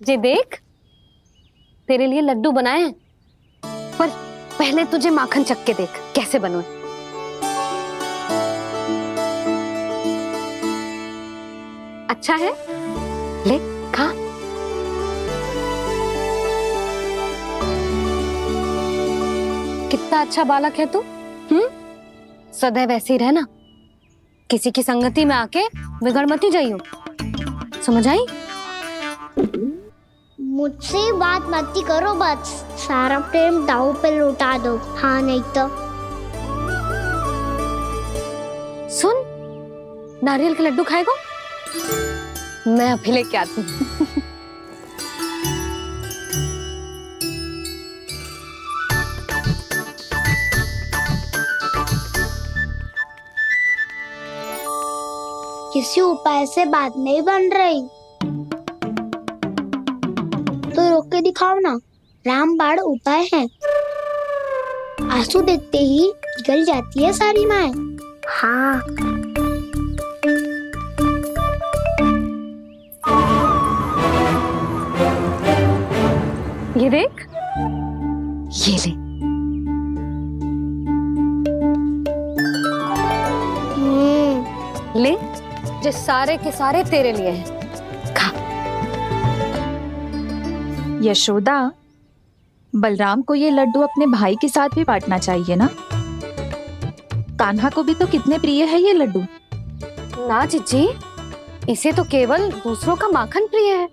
जे देख, तेरे लिए लड्डू बनाए हैं, पर पहले तुझे माखन चख के देख कैसे बने। अच्छा है, ले खा। कितना अच्छा बालक है तू। सदैव ऐसे ही रहना, किसी की संगति में आके बिगड़ मत जाइयो, समझ आई? मुझसे बात मत करो, बस सारा प्रेम दाव पे लौटा दो। हाँ नहीं तो सुन, नारियल के लड्डू खाएगा? मैं अभी लेके आती हूँ। किसी उपाय से बात नहीं बन रही तो रोक के दिखाओ ना। रामबाण उपाय है, आंसू देखते ही पिघल जाती है सारी माए। हाँ ये देख, ये ले। ले, जो सारे के सारे तेरे लिए हैं, खा। यशोदा, बलराम को ये लड्डू अपने भाई के साथ भी बांटना चाहिए ना। कान्हा को भी तो कितने प्रिय है ये लड्डू। ना जीजी, इसे तो केवल दूसरों का माखन प्रिय है।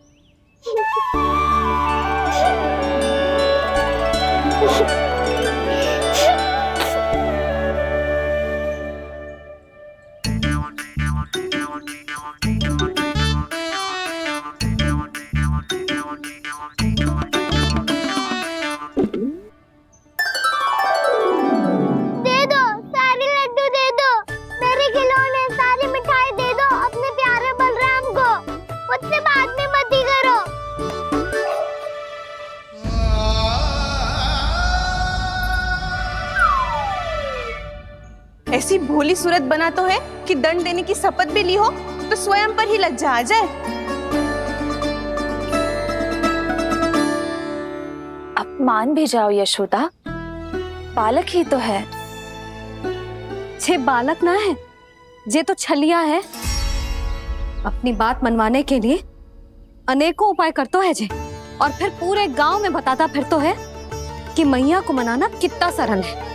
ऐसी भोली सूरत बना तो है कि दंड देने की शपथ भी ली हो तो स्वयं पर ही लज्जा आ जाए। अब मान भी जाओ यशोदा, बालक ही तो है। छे बालक ना है, जे तो छलिया है। अपनी बात मनवाने के लिए अनेकों उपाय करतो है जे, और फिर पूरे गांव में बताता फिरतो है कि मैया को मनाना कितना सरल है।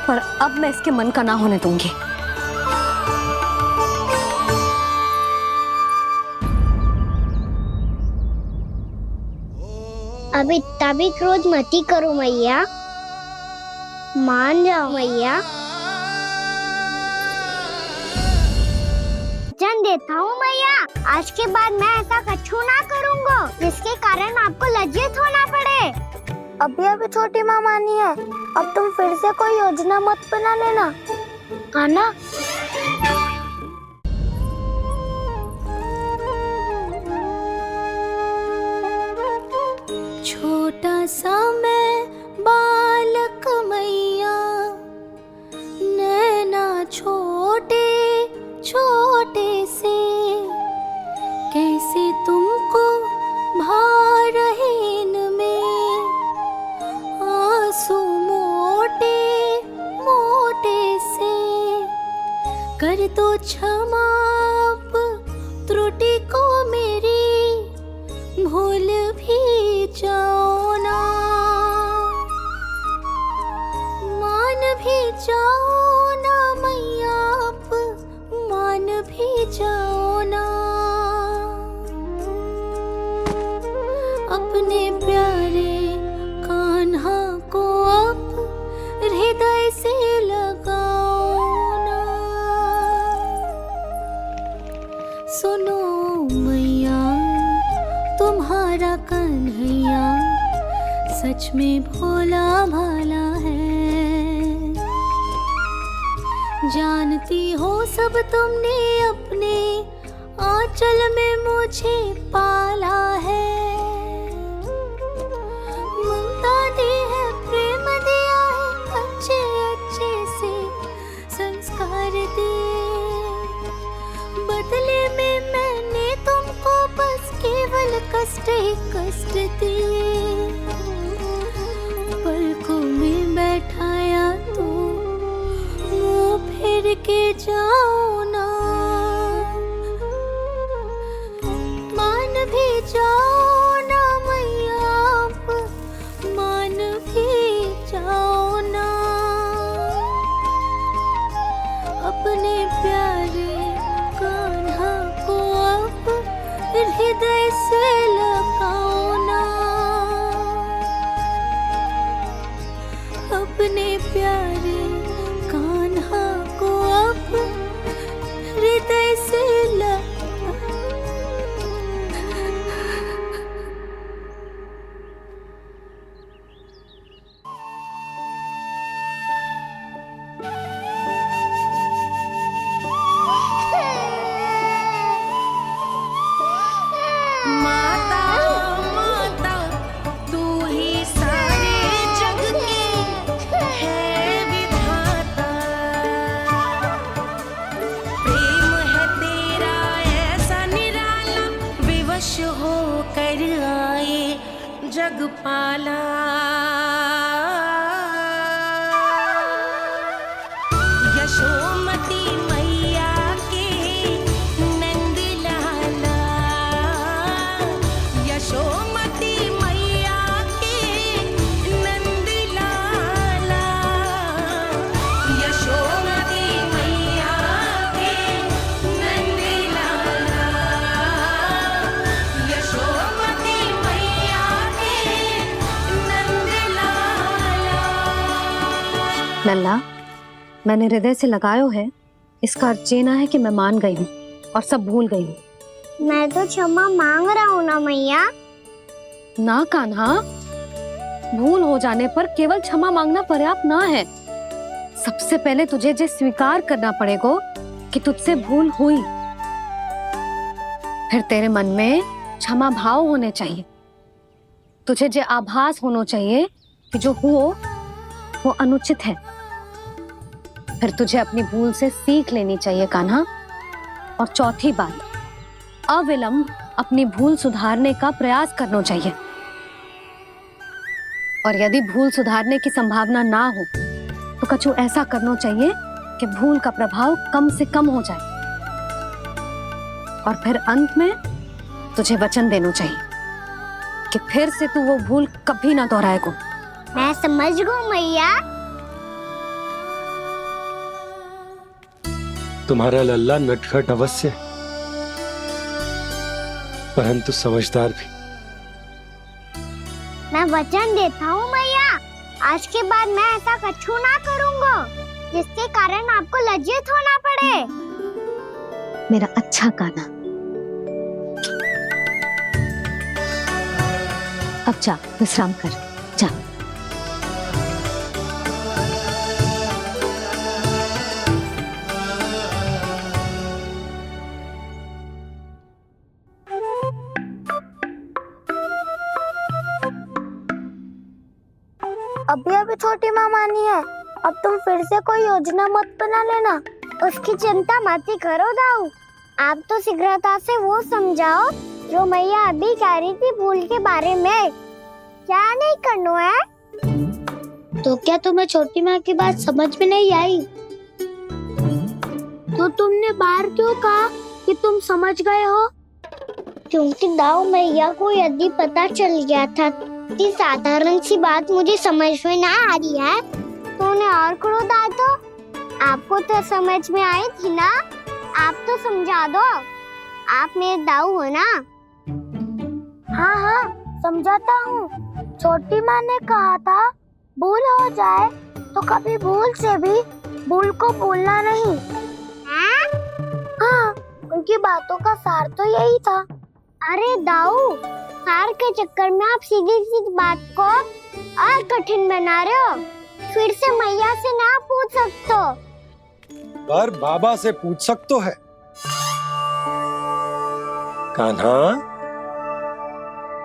पर अब मैं इसके मन का ना होने दूंगी। अब इतना भी क्रोध मत ही करो मैया, मान जाओ मैया। वचन देता हूँ मैया, आज के बाद मैं ऐसा कछु ना करूँगा जिसके कारण आपको लज्जित होना पड़े। अभी छोटी माँ मानी है, अब तुम फिर से कोई योजना मत बना लेना, हाँ ना? छोटा सा मैं बालक मैया, नैना छोटे छोटे से, कैसे तुमको भा रहे इनमें आंसू मोटे मोटे से। कर दो क्षमा त्रुटि को मेरी, भूल भी जाओ ना, मान भी जाओ ना मैया, आप मान भी जाओ ना। अपने प्यारे कान्हा को अब हृदय से लगाओ ना। सुनो मैया, तुम्हारा कन्हैया सच में भोला भाला है। जानती हो सब तुमने अपने आंचल में मुझे पाला है। ममता दी है, प्रेम दिया है, अच्छे अच्छे से संस्कार दिए। बदले में मैंने तुमको बस केवल कष्ट ही कष्ट दिए, पलकों में बैठाया तो मुंह फेर के जाओ ना, मान भी जाओ ना मैया, आप मान भी जाओ ना, अपने प्यारे कान्हा को अब हृदय से लगाओ ना, अपने प्यारे कान्हा को अब हृदय से जगपाला। यशोमती मैया के नंद लाला, यशोमती मैया के नंद लाला, यशोमती मैया के नंद लाला, यशोमती मैया के नंद लाला। लल्ला, मैंने हृदय से लगायो है, इसका अर्थ ये ना है कि मैं मान गई हूँ और सब भूल गई हूँ। मैं तो क्षमा मांग रहा हूँ ना मैया। ना कान्हा, भूल हो जाने पर केवल क्षमा मांगना पर्याप्त ना है। सबसे पहले तुझे ये स्वीकार करना पड़ेगा कि तुझसे भूल हुई, फिर तेरे मन में क्षमा भाव होने चाहिए। तुझे ये आभास होना चाहिए कि जो हुआ वो अनुचित है। फिर तुझे अपनी भूल से सीख लेनी चाहिए कान्हा। और चौथी बात, अविलंब अपनी भूल सुधारने का प्रयास करना चाहिए। और यदि भूल सुधारने की संभावना ना हो तो कछु ऐसा करना चाहिए कि भूल का प्रभाव कम से कम हो जाए। और फिर अंत में तुझे वचन देना चाहिए कि फिर से तू वो भूल कभी ना दोहराएगा। मैं समझ गई मैया। तुम्हारा लल्ला नटखट अवश्य, परंतु समझदार भी। मैं वचन देता हूँ मैया, आज के बाद मैं ऐसा कछु ना करूँगा जिसके कारण आपको लज्जित होना पड़े। मेरा अच्छा कान्हा, अब जा विश्राम कर, जा। अभी अभी छोटी माँ मानी है, अब तुम फिर से कोई योजना मत बना लेना। उसकी चिंता मत ही करो दाऊ, आप तो शीघ्रता से वो समझाओ जो मैया अभी कह रही थी भूल के बारे में। क्या नहीं करना है? तो क्या तुम्हें छोटी माँ की बात समझ में नहीं आई? तो तुमने बाहर क्यों कहा कि तुम समझ गए हो? क्योंकि दाऊ मैया को यदि पता चल गया था कि साधारण सी बात मुझे समझ में ना आ रही है तो उन्हें और क्रोध आए तो आपको तो समझ में आई थी ना, आप तो समझा दो। आप मेरे दाऊ हो ना। हाँ हाँ समझाता हूँ। छोटी माँ ने कहा था भूल हो जाए तो कभी भूल से भी भूल को भूलना नहीं। हाँ उनकी बातों का सार तो यही था। अरे दाऊ, सार के चक्कर में आप सीधी सीधी बात को और कठिन बना रहे हो। फिर से मैया से ना पूछ सकते हो, पर बाबा से पूछ सकते है। कान्हा,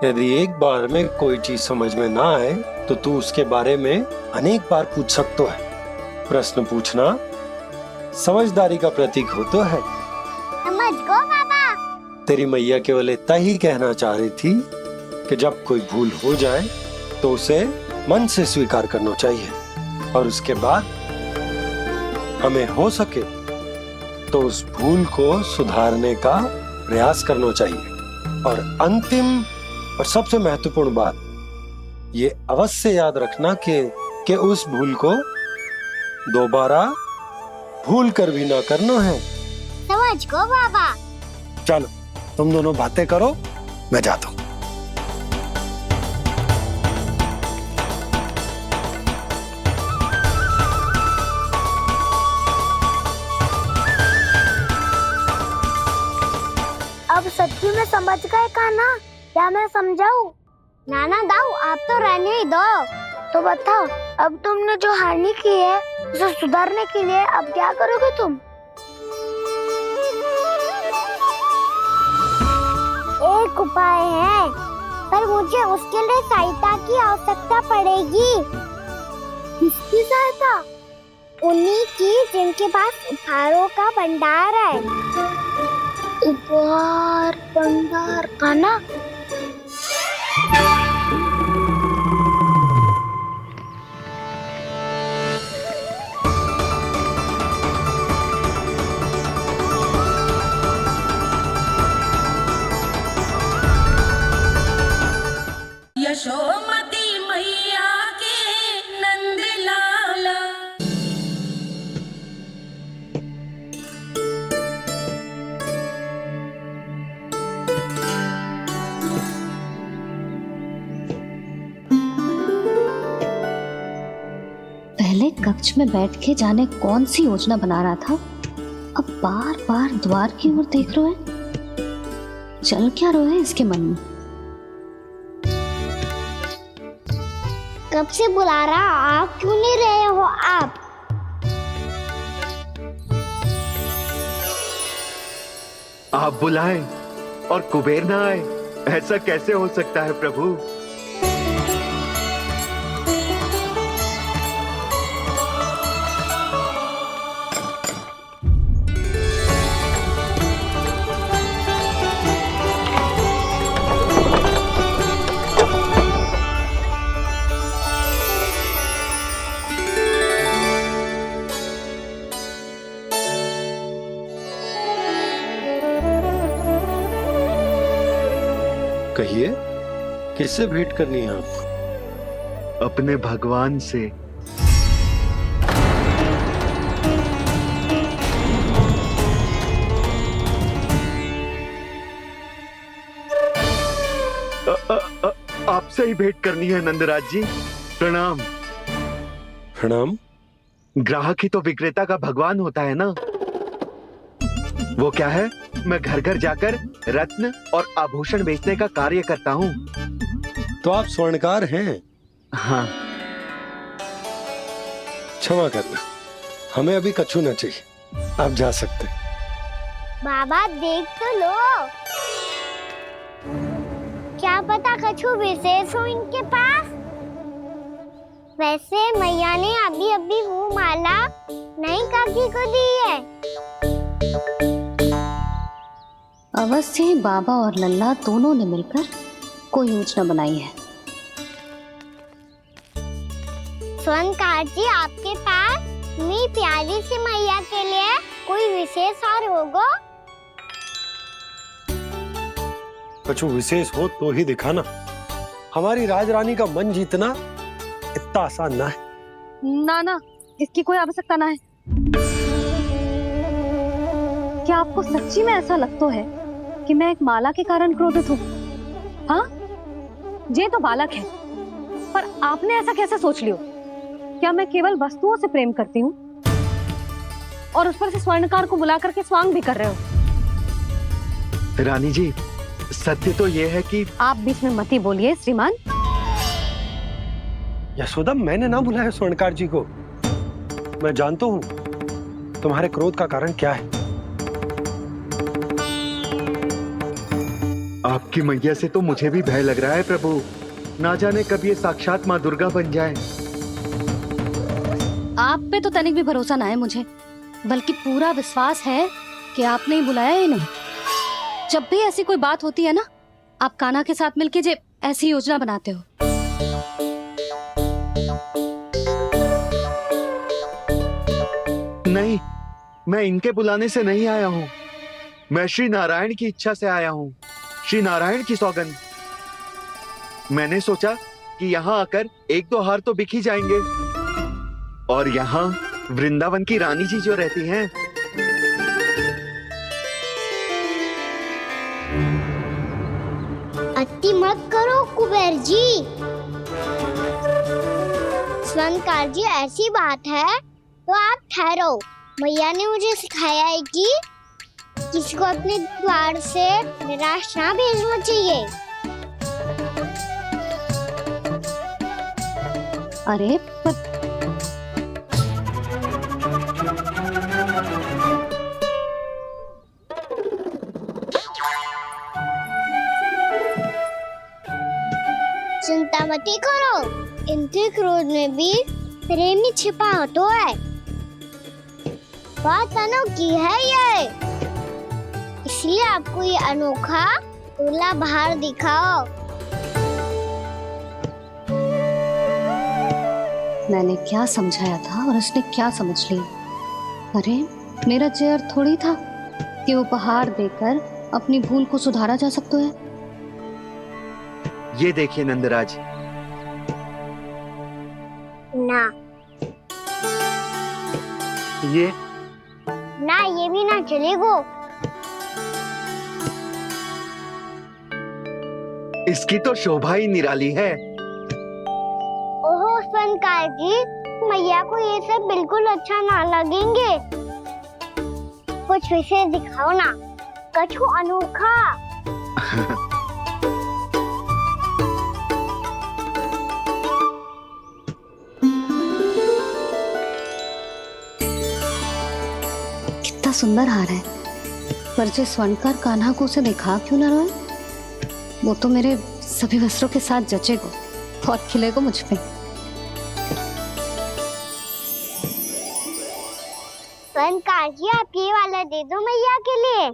यदि एक बार में कोई चीज समझ में ना आए तो तू उसके बारे में अनेक बार पूछ सकते है। प्रश्न पूछना समझदारी का प्रतीक होता है। समझ गो बाबा। तेरी मैया केवल इतना ही कहना चाह रही थी कि जब कोई भूल हो जाए तो उसे मन से स्वीकार करना चाहिए और उसके बाद हमें हो सके तो उस भूल को सुधारने का प्रयास करना चाहिए। और अंतिम और सबसे महत्वपूर्ण बात ये अवश्य याद रखना कि उस भूल को दोबारा भूल कर भी ना करना है। समझ गो बाबा। चलो तुम दोनों बातें करो, मैं जाता हूँ। अब सच्ची में समझ गए कान्हा, क्या मैं समझाऊं? नाना दाऊ आप तो रहने ही दो। तो बताओ, अब तुमने जो हानि की है उसे सुधारने के लिए अब क्या करोगे तुम? एक उपाय है, पर मुझे उसके लिए सहायता की आवश्यकता पड़ेगी। किसकी सहायता? उन्हीं की जिनके पास उपहारों का भंडार है। उपहार भंडार का ना? यशोमती मैया के नंद लाला। पहले कक्ष में बैठ के जाने कौन सी योजना बना रहा था, अब बार बार द्वार की ओर देख रहे हैं। चल क्या रहे हैं इसके मन में? कब से बुला रहा, आप क्यों नहीं रहे हो आप? आप बुलाएं और कुबेर ना आए, ऐसा कैसे हो सकता है प्रभु? कहिए, किससे भेंट करनी है आपको? अपने भगवान से। आपसे ही भेंट करनी है नंदराज जी। प्रणाम। प्रणाम। ग्राहक ही तो विक्रेता का भगवान होता है ना। वो क्या है, मैं घर घर जाकर रत्न और आभूषण बेचने का कार्य करता हूँ। तो आप स्वर्णकार हैं? हाँ। क्षमा करना, हमें अभी कछु न चाहिए, आप जा सकते हैं। बाबा देख तो लो, क्या पता कछु विशेष हो इनके पास। वैसे मैया ने अभी अभी वो माला नई काकी को दी है। अवश्य ही बाबा और लल्ला दोनों ने मिलकर कोई योजना बनाई है। स्वर्णकार जी, आपके पास मेरी प्यारी सी मैया के लिए कोई विशेष और होगा? कछु विशेष हो तो ही दिखाना। हमारी राजरानी का मन जीतना इतना आसान ना है। ना, इसकी कोई आवश्यकता ना है। क्या आपको सच्ची में ऐसा लगता है कि मैं एक माला के कारण क्रोधित हूँ? हाँ, ये तो बालक है, पर आपने ऐसा कैसे सोच लियो? क्या मैं केवल वस्तुओं से प्रेम करती हूँ और उस पर से स्वर्णकार को बुला करके स्वांग भी कर रहे हो? रानी जी, सत्य तो ये है कि आप बीच में मत ही बोलिए श्रीमान। यशोदा, मैंने ना बुलाया स्वर्णकार जी को। मैं जानता हूँ तुम्हारे क्रोध का कारण क्या है। आपकी मैया से तो मुझे भी भय लग रहा है प्रभु। ना जाने कब ये साक्षात माँ दुर्गा बन जाए। आप पे तो तनिक भी भरोसा ना है मुझे, बल्कि पूरा विश्वास है कि आपने ही बुलाया है इन्हें। जब भी ऐसी कोई बात होती है ना, आप कान्हा के साथ मिलके जे ऐसी योजना बनाते हो। नहीं, मैं इनके बुलाने से नहीं आया हूँ। मैं श्री नारायण की इच्छा से आया हूँ, श्री नारायण की सौगंध। मैंने सोचा कि यहाँ आकर एक दो हार तो बिक ही जाएंगे। और यहाँ वृंदावन की रानी जी जो रहती हैं, अति मत करो कुबेर जी। स्वर्णकार जी, ऐसी बात है तो आप ठहरो। मैया ने मुझे सिखाया है कि किसी को अपने द्वार से निराश ना भेजना चाहिए। अरे चिंता मत करो, इनके क्रोध में भी प्रेम ही छिपा तो है। बात अनोखी है ये, इसलिए आपको ये अनोखा दूल्हा बाहर दिखाओ। मैंने क्या समझाया था और उसने क्या समझ लिया। अरे मेरा चेयर थोड़ी था कि उपहार देकर अपनी भूल को सुधारा जा सकता है। ये देखिए नंदराज। ना ये ना, ये भी ना चलेगो। इसकी तो शोभा ही निराली है। ओहो स्वर्णकार जी, मैया को ये सब बिल्कुल अच्छा ना लगेंगे। कुछ विशेष दिखाओ ना, कछु अनोखा। कितना सुंदर हार है, पर जो स्वर्णकार कान्हा को उसे दिखा क्यों ना रोए? वो तो मेरे सभी वस्त्रों के साथ जचेगा और खिलेगा मुझ पे। स्वर्णकार जी, आप ये वाला दे दो मैया के लिए।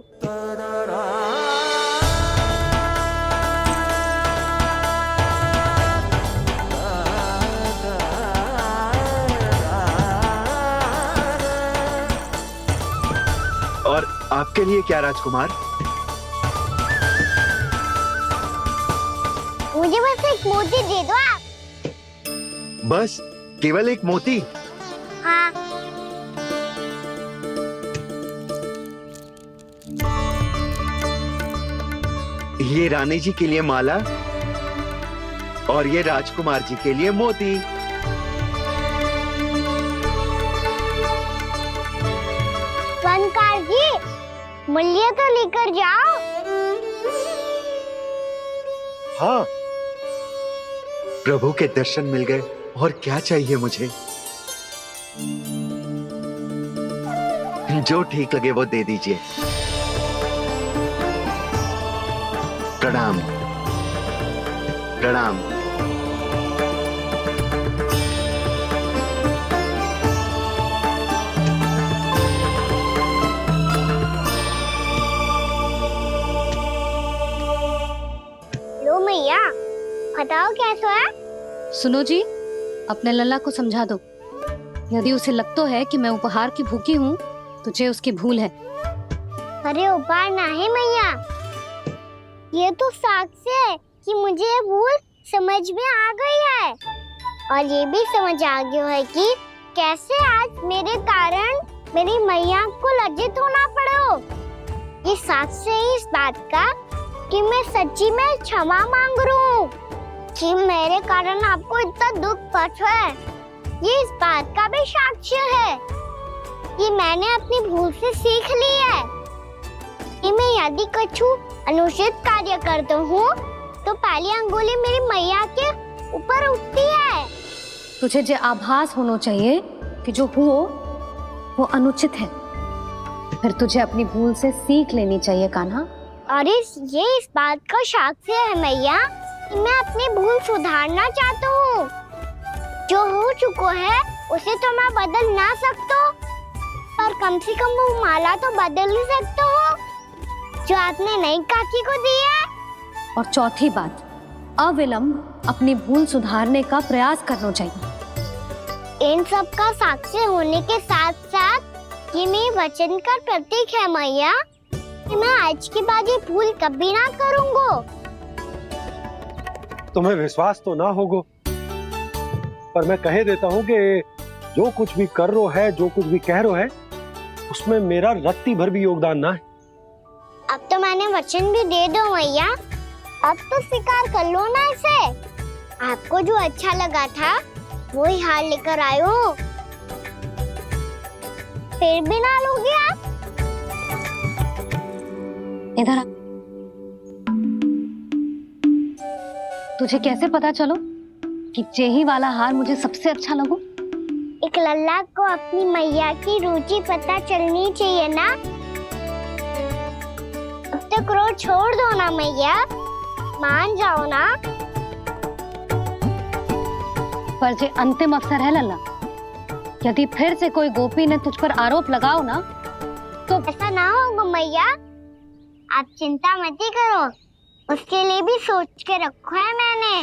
और आपके लिए क्या राजकुमार? मुझे बस एक मोती दे दो आप। बस केवल एक मोती? हाँ। ये रानी जी के लिए माला और ये राजकुमार जी के लिए मोती। स्वर्णकार जी, मूल्य तो लेकर जाओ। हाँ, प्रभु के दर्शन मिल गए और क्या चाहिए मुझे। जो ठीक लगे वो दे दीजिए। प्रणाम प्रणाम। लो मैया, बताओ कैसा है? सुनो जी, अपने लल्ला को समझा दो। यदि उसे लगता है कि मैं उपहार की भूखी हूँ, तुझे उसकी भूल है। अरे उपहार ना है मैया, ये तो साक्ष्य है कि मुझे ये भूल समझ में आ गई है। और ये भी समझ आ गया है कि कैसे आज मेरे कारण मेरी मैया को लज्जित होना पड़ो। ये साक्ष्य है इस बात का कि मैं सच्ची में क्षमा मांग रहा हूँ कि मेरे कारण आपको इतना दुख पहुंचा है। ये इस बात का भी साक्ष्य है कि मैंने अपनी भूल से सीख ली है कि मैं यदि कछु अनुचित कार्य करता हूँ तो पहली अंगुली मेरी मैया के ऊपर उठती है। तुझे जो आभास होना चाहिए कि जो हुआ वो अनुचित है, फिर तुझे अपनी भूल से सीख लेनी चाहिए कान्हा। और ये इस बात का साक्ष्य है मैया कि मैं अपनी भूल सुधारना चाहता हूँ। जो हो चुका है उसे तो मैं बदल ना सकता, पर कम से कम वो माला तो बदल ही सकता हूँ। जो आपने नई काकी को दी है। और चौथी बात, अविलंब अपनी भूल सुधारने का प्रयास करना चाहिए। इन सब का साक्षी होने के साथ साथ ये मेरे वचन का प्रतीक है मैया कि मैं आज के बाद ये भूल कभी ना करूँगा। तुम्हें विश्वास तो ना होगो, पर मैं कह देता हूँ कि जो कुछ भी कर रो है, जो कुछ भी कह रो है, उसमें मेरा रत्ती भर भी योगदान ना है। अब तो मैंने वचन भी दे दो मैया, अब तो स्वीकार कर लो ना इसे। आपको जो अच्छा लगा था वही हार लेकर आयो, फिर भी ना लोगे आप? इधर आ। तुझे कैसे पता चलो कि जेही वाला हार मुझे सबसे अच्छा लगो? एक लल्ला को अपनी मैया की रुचि पता चलनी चाहिए ना। अब तक क्रोध छोड़ दो ना मैया, मान जाओ ना। पर जे अंतिम अवसर है लल्ला, यदि फिर से कोई गोपी ने तुझ पर आरोप लगाओ ना तो ऐसा ना होगा मैया, आप चिंता मत ही करो, उसके लिए भी सोच के रखो है मैंने।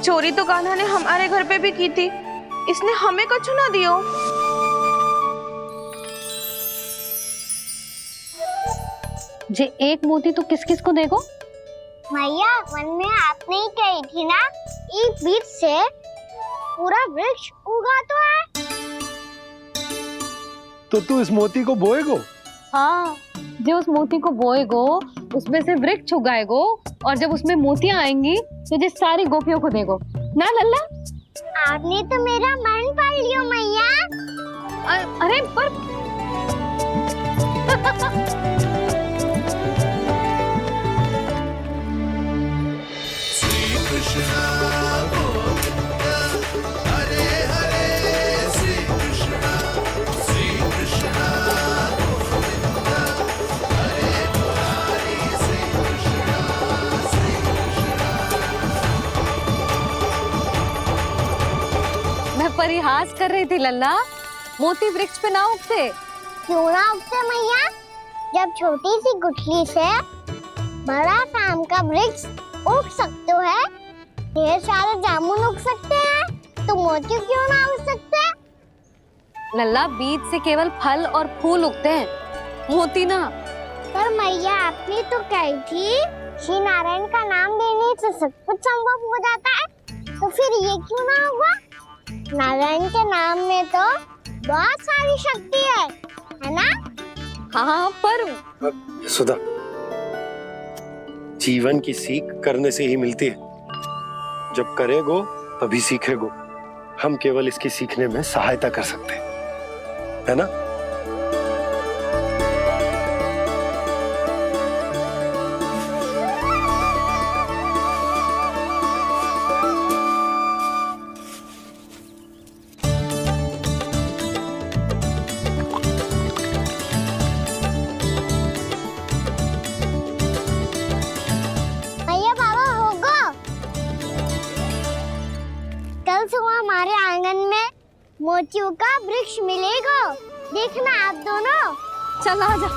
चोरी तो कान्हा ने हमारे घर पे भी की थी, इसने हमें कछु ना दियो। जे एक मोती तो किस किस को देगो? मैया मन में आपने ही कही थी ना, एक बीज से पूरा वृक्ष उगा तो है। तो तू इस मोती को बोएगो? हाँ, जो उस मोती को बोएगो उसमें से वृक्ष उगाएगो, और जब उसमें मोतियां आएंगी तो जिस सारी गोपियों को देगो ना लल्ला। आपने तो मेरा मन पढ़ लियो मैया। अरे पर मैं परिहास कर रही थी लल्ला, मोती वृक्ष पे ना उगते। क्यों ना उगते मैया? जब छोटी सी गुठली से बड़ा आम का वृक्ष उग सकते है, ढेर सारे जामुन उग सकते हैं, तो मोती क्यों ना उग सकते? लल्ला, बीज से केवल फल और फूल उगते हैं, मोती ना। पर मैया आपने तो कही थी श्री नारायण का नाम लेने से सब कुछ संभव हो जाता है, तो फिर ये क्यों ना होगा? नारायण के नाम में तो बहुत सारी शक्ति है ना? हाँ, पर सुधा, जीवन की सीख करने से ही मिलती है। जब करेगो तभी सीखेगो। हम केवल इसकी सीखने में सहायता कर सकते हैं, है ना? भैया बाबा होगो, कल सुबह हमारे आंगन में मोतियों का वृक्ष मिलेगा, देखना आप दोनों। चल आ जा।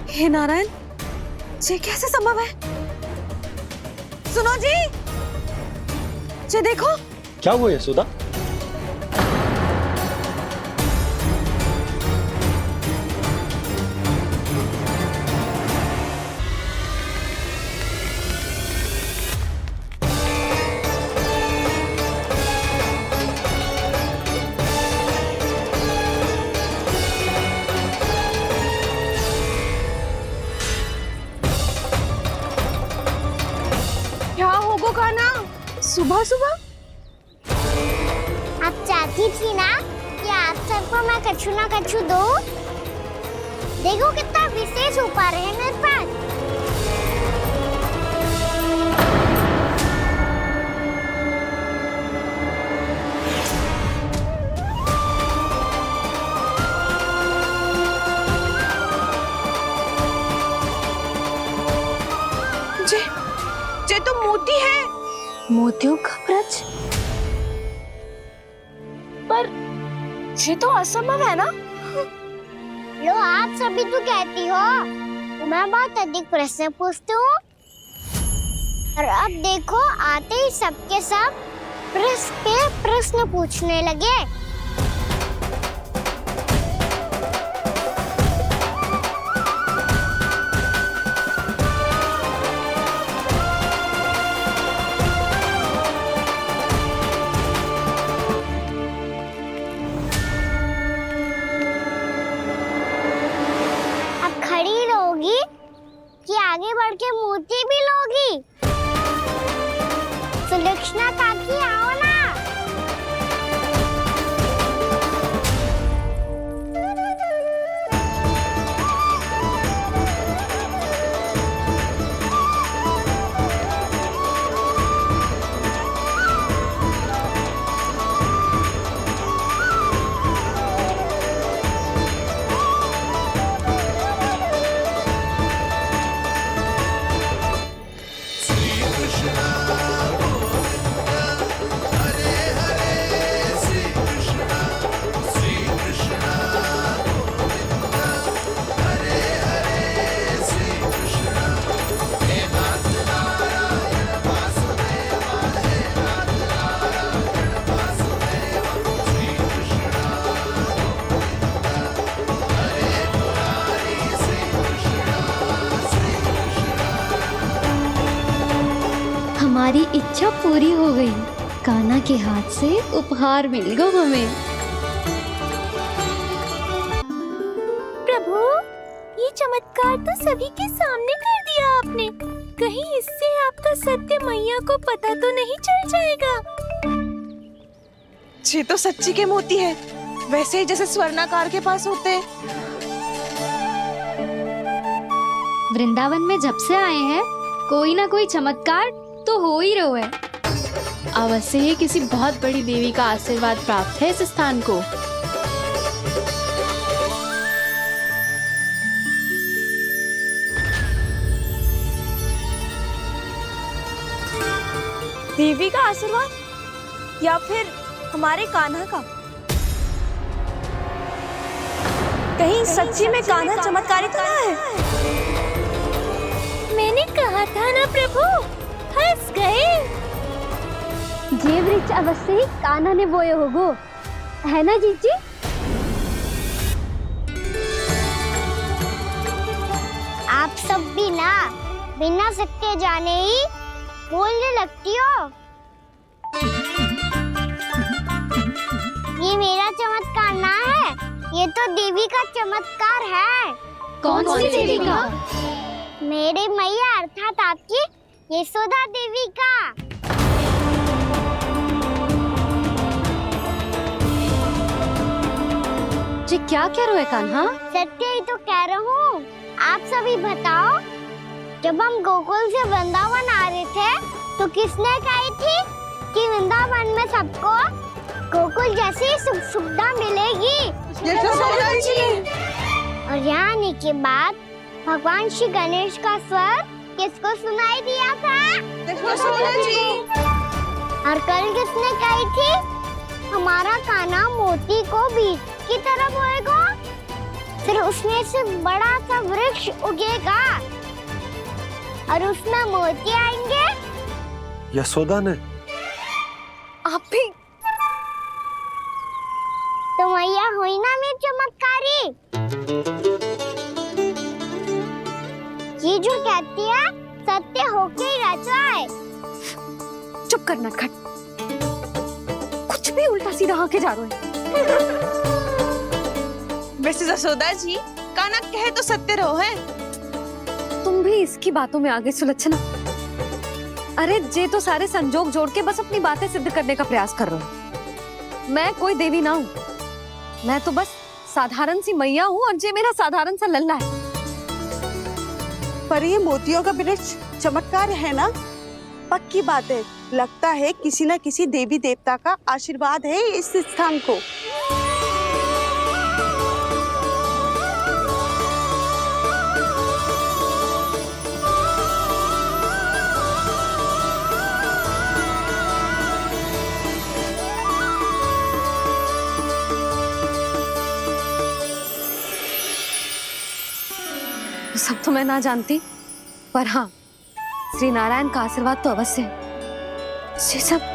हे नारायण, ये कैसे संभव है? सुनो जी, ये देखो। क्या हुआ यशोदा? सुबह सुबह? आप चाहती थी ना कि आप सबको मैं कछु ना कछु दूं? देखो कितना विशेष उपहार है मेरे पास। जे तो मोती है। मोतियों का ब्रज? पर ये तो असंभव है ना? लो आप सभी तो कहती हो, मैं बहुत अधिक प्रश्न पूछती हूँ। और अब देखो आते ही सबके सब प्रश्न पे प्रश्न पूछने लगे। खड़ी रहोगी कि आगे बढ़ के मूर्ति भी लोगी? सुलक्षणा काकी आओ ना। हमारी इच्छा पूरी हो गई। कान्हा के हाथ से उपहार मिल गया हमें। प्रभु, ये चमत्कार तो सभी के सामने कर दिया आपने। कहीं इससे आपका सत्य मैया को पता तो नहीं चल जाएगा? ये तो सच्ची के मोती है, वैसे ही जैसे स्वर्णाकार के पास होते हैं। वृंदावन में जब से आए हैं कोई ना कोई चमत्कार तो हो ही रहा है। अवश्य ही किसी बहुत बड़ी देवी का आशीर्वाद प्राप्त है इस स्थान को। देवी का आशीर्वाद या फिर हमारे कान्हा का? कहीं सच्ची में कान्हा चमत्कारी तो ना है? मैंने कहा था ना प्रभु, फंस गए। ये वृक्ष अवश्य ही कान्हा ने बोए होगो, है ना जीजी? आप सब भी ना बिना सत्य जाने ही बोलने लगती हो। ये मेरा चमत्कार ना है, ये तो देवी का चमत्कार है। कौन सी देवी का? मेरे मैया अर्थात आपकी यशोदा देवी का। जी क्या कह रहे हो कान्हा? सत्य ही तो कह रहा हूँ। आप सभी बताओ, जब हम गोकुल से वृंदावन आ रहे थे तो किसने कही थी कि वृंदावन में सबको गोकुल जैसी सुख सुविधा मिलेगी? यशोदा जी। और यहाँ आने के बाद भगवान श्री गणेश का स्वर किसको सुनाई दिया था? यशोदा जी। और कल किसने कही थी हमारा कान्हा मोती को बीज की तरह बोएगा, फिर उसमें से बड़ा सा वृक्ष उगेगा और उसमें मोती आएंगे? यशोदा ने? आप भी? तो मैया हुई ना मेरी चमत्कारी। ये जो कहती है सत्य होके ही रहता है। चुप कर नटखट, कुछ भी उल्टा सीधा आके जा रहे हैं। वैसे यशोदा जी, कान्हा कहे तो सत्य रहो है। तुम भी इसकी बातों में आगे सुलझना। अरे जे तो सारे संजोग जोड़ के बस अपनी बातें सिद्ध करने का प्रयास कर रहे हो। मैं कोई देवी ना हूँ, मैं तो बस साधारण सी मैया हूँ और जे मेरा साधारण सा लल्ला है। पर ये मोतियों का वृक्ष चमत्कार है ना? पक्की बात है, लगता है किसी न किसी देवी देवता का आशीर्वाद है इस स्थान को। सब तो मैं ना जानती, पर हाँ, श्री नारायण का आशीर्वाद तो अवश्य है। ये सब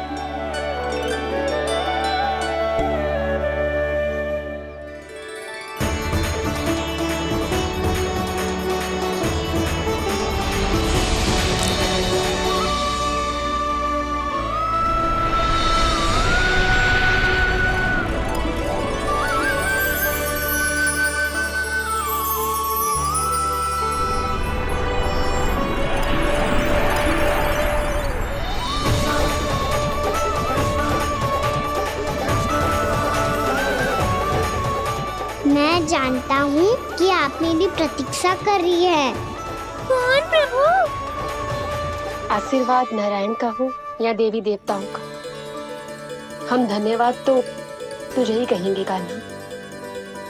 मैं जानता हूँ कि आप मेरी प्रतीक्षा कर रही है। कौन प्रभु? आशीर्वाद नारायण का हो या देवी देवताओं का, हम धन्यवाद तो तुझे ही कहेंगे कान्हा।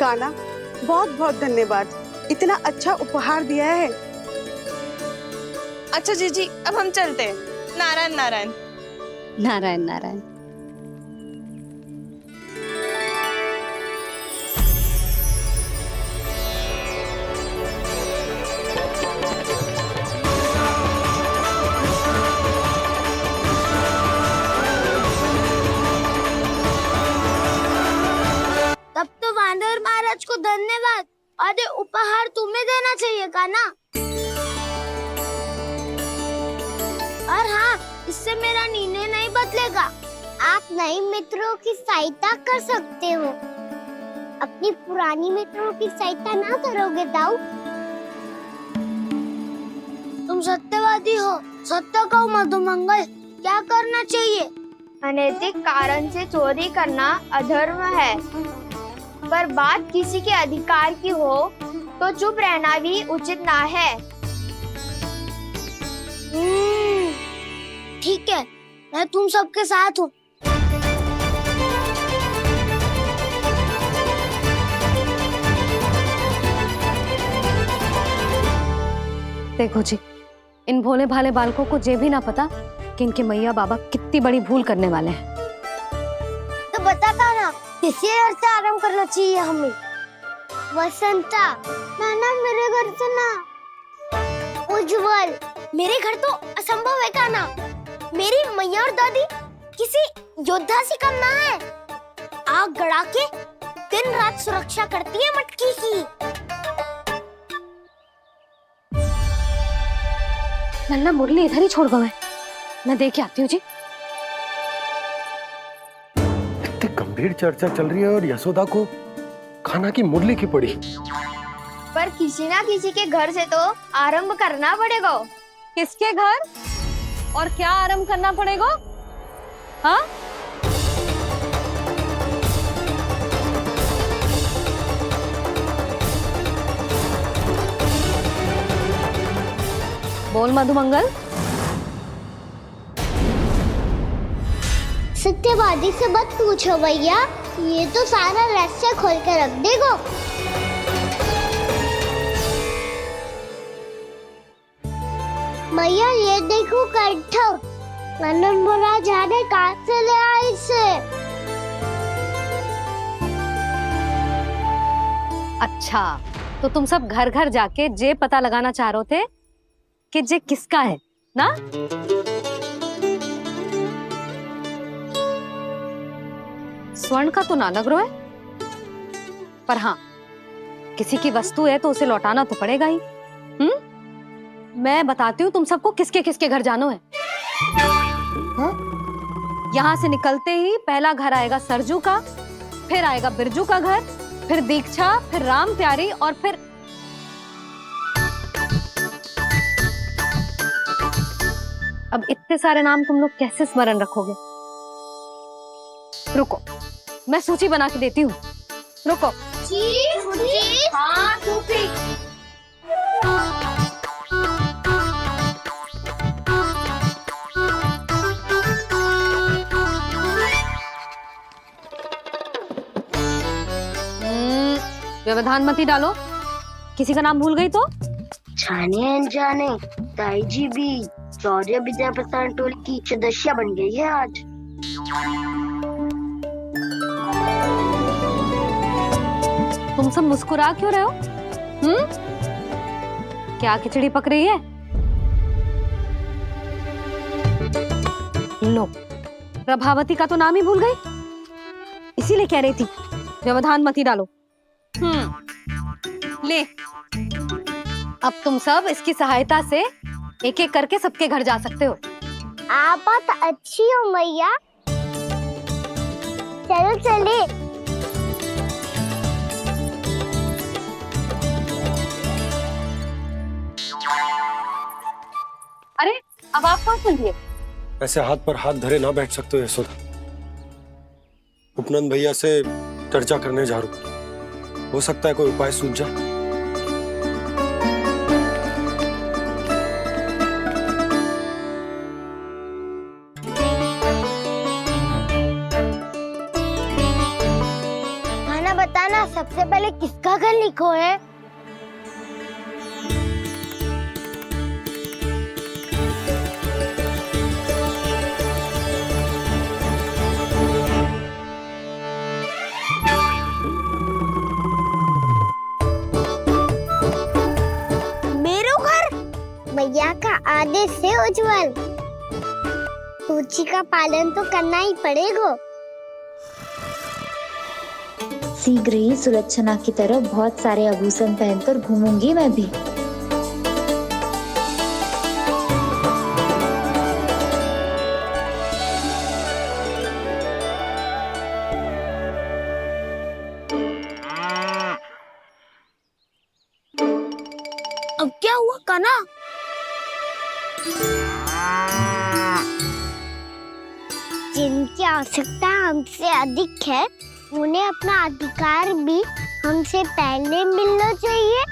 कान्हा, बहुत बहुत धन्यवाद, इतना अच्छा उपहार दिया है। अच्छा जीजी, अब हम चलते हैं। नारायण नारायण। नारायण नारायण। तब तो वानर महाराज को धन्यवाद और ये उपहार तुम्हें देना चाहिए कान्हा। और हाँ, इससे मेरा निर्णय नहीं बदलेगा। आप नए मित्रों की सहायता कर सकते हो, अपनी पुरानी मित्रों की सहायता ना करोगे दाऊ? तुम सत्यवादी हो, सत्य कहो मधुमंगल, क्या करना चाहिए? अनैतिक कारण से चोरी करना अधर्म है, पर बात किसी के अधिकार की हो तो चुप रहना भी उचित ना है। ठीक है, मैं तुम सबके साथ हूँ। देखो जी, इन भोले भाले बालकों को ये भी ना पता कि इनके मैया बाबा कितनी बड़ी भूल करने वाले हैं। तो बता कान्हा, किसी घर से आराम करना चाहिए हमें? वसंता, ना मेरे घर से ना। उज्जवल, मेरे घर तो असंभव है कान्हा। मेरी मैया और दादी किसी योद्धा से कम ना है। आग गड़ा के दिन रात सुरक्षा करती है मटकी की। नन्ना मुरली इधर ही छोड़ गए, मैं देख के आती हूँ जी। इतनी गंभीर चर्चा चल रही है और यशोदा को खाना की मुरली की पड़ी। पर किसी ना किसी के घर से तो आरंभ करना पड़ेगा। किसके घर और क्या आरंभ करना पड़ेगा? हाँ, बोल मधुमंगल। सत्यवादी से मत पूछो भैया, ये तो सारा रहस्य खोल के रख देगा। भैया ये देखो कंठ, नंदन बोला जाने कहाँ से ले आए इसे। अच्छा, तो तुम सब घर घर जाके जे पता लगाना चाह रहे थे कि जे किसका है ना? स्वर्ण का तो ना लग रहा है, पर हाँ, किसी की वस्तु है तो उसे लौटाना तो पड़ेगा ही। मैं बताती हूँ तुम सबको किसके किसके घर जाना है। यहाँ से निकलते ही पहला घर आएगा सरजू का, फिर आएगा बिरजू का घर, फिर दीक्षा, फिर राम प्यारी और फिर अब इतने सारे नाम तुम लोग कैसे स्मरण रखोगे? रुको, मैं सूची बना के देती हूँ। रुको। हाँ, सूची। व्यवधान मत ही डालो, किसी का नाम भूल गई तो? जाने अनजाने ताई जी भी शौर्य विद्या प्रसारण टोली की सदस्य बन गई है आज। तुम सब मुस्कुरा क्यों रहे हो? क्या खिचड़ी पक रही है? लो, प्रभावती का तो नाम ही भूल गई, इसीलिए कह रही थी व्यवधान मत ही डालो। ले, अब तुम सब इसकी सहायता से एक एक करके सबके घर जा सकते हो। आप बहुत अच्छी हो मैया। चलो चले। अरे, अब आप कहाँ चल दिए? ऐसे हाथ पर हाथ धरे ना बैठ सकते हो यशोदा। उपनंद भैया से चर्चा करने जा रहा हूं, हो सकता है कोई उपाय सूझ जाए। खाना बताना, सबसे पहले किसका घर लिखो है? भैया का आदेश से उज्जवल, सूची का पालन तो करना ही पड़ेगा। शीघ्र ही सुलक्षणा की तरह बहुत सारे आभूषण पहनकर घूमूंगी मैं भी। अब क्या हुआ कान्हा? जिनकी आवश्यकता हमसे अधिक है, उन्हें अपना अधिकार भी हमसे पहले मिलना चाहिए।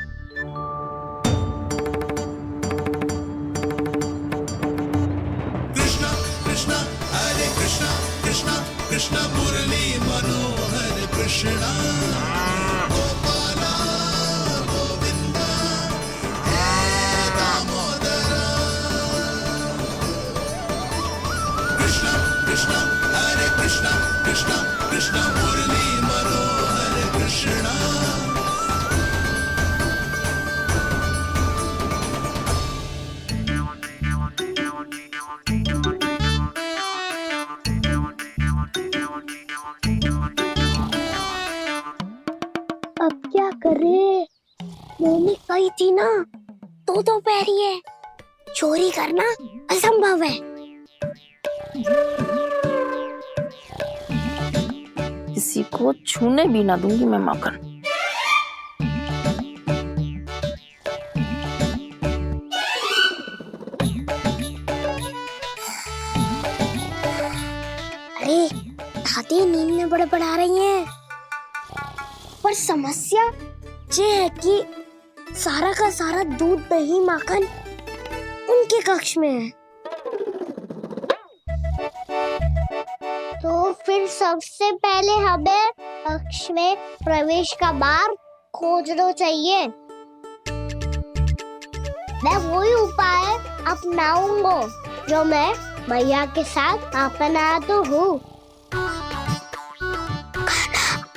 कृष्णा कृष्णा हरे कृष्णा कृष्णा कृष्णा मुरली मनोहर कृष्णा गोपाला गोविंदा हे दामोदरा। कृष्णा कृष्णा हरे कृष्णा कृष्णा कृष्णा मुरली मनोहर कृष्णा। अब क्या करे? मम्मी कही थी ना, दो पैरी है, चोरी करना असंभव है। किसी को छूने भी ना दूंगी मैं माखन। अरे दादी नींद में बड़बड़ा रही हैं। पर समस्या ये है कि सारा का सारा दूध दही माखन उनके कक्ष में है। तो फिर सबसे पहले हमें कक्ष में प्रवेश का मार्ग खोजना चाहिए। मैं वही उपाय अपनाऊंगा जो मैं भैया के साथ अपना तो हूँ।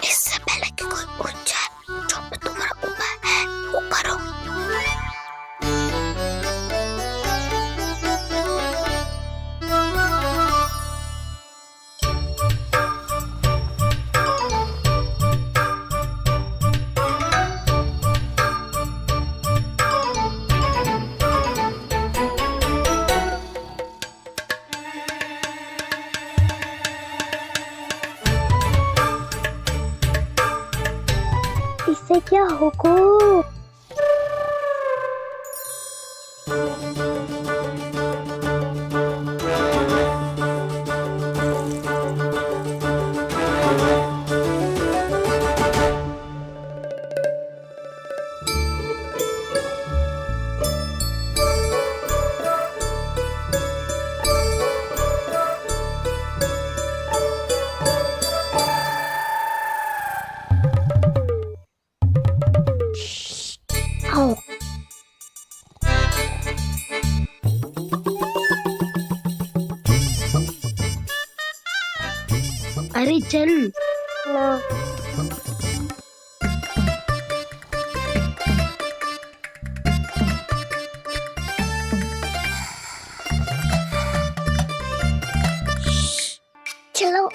इससे पहले कि कोई पूछ जाए, जो भी तुम्हारा उपाय है वो करो। इससे क्या होगा? चल चलो।